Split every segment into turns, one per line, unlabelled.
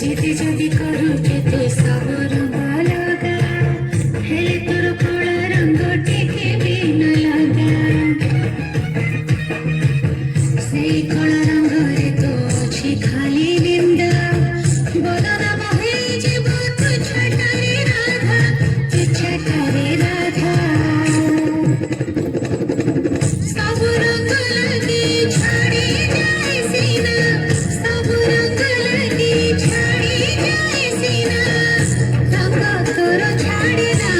যেতে যদি করু যেতে সবর লাগা হেলে তোর কলা রঙ্গ টিকে বিন লাগা সেই কলা রঙ্গরে তো ଅଛି ଖାଲି ନିନ୍ଦା ବଦନ ବହି ଯିବ ତୁଚ୍ଛଟାରେ ରାଧା ତୁଚ୍ଛଟାରେ ରାଧା ସବୁ ରଙ୍ଗ ଲାଗି ଛାଡ଼ି ଯାଏ ସିନା ସବୁ ରଙ୍ଗ ଲାଗି ଛାଡ଼ି ଯାଏ ସିନା ରଙ୍ଗ ତୋର ଛାଡ଼ି ନା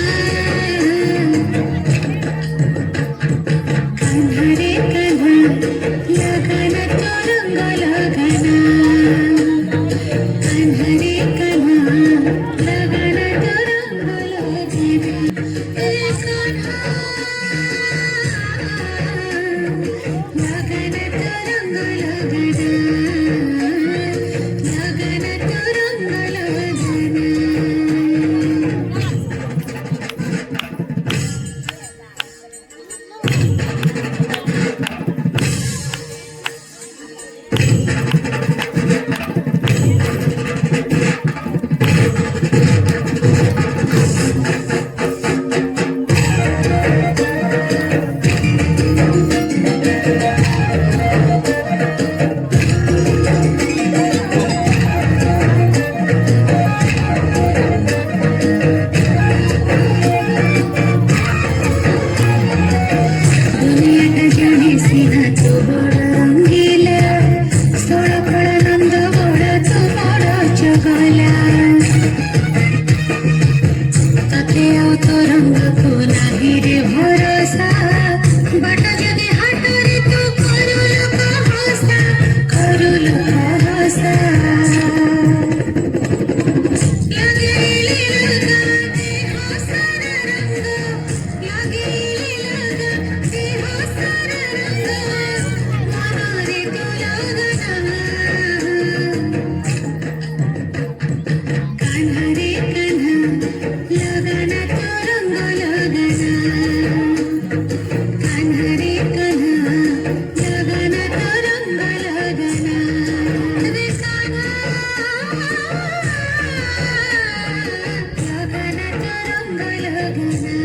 କାନ୍ହାରେ କାନ୍ହା ଲଗାନା ତୋ ରଙ୍ଗ ଲଗାନା କାନ୍ହାରେ କାନ୍ହା ଲଗାନା ତୋ ରଙ୍ଗ ଲଗାନା ଏ କାନ୍ହା लगन तो रंग लगना लगन तो रंग लगना दुनियाटा जाने सीधा तो बड़ रंगीला षोल फल नंद बड़ तो बड़ चगला तते आउ तो रंग को नाही रे भरोसा बाट जदि हाटरे तो करू लोक हसा लगेली लगा देह सारा रंग लगेली लगा देह सारा रंग मनरे तो लगना कान्हारे कान्हा लगना तो रंग लगना कान्हारे कान्हा लगना तो रंग लगना रे कान्हा लगना तो रंग लगना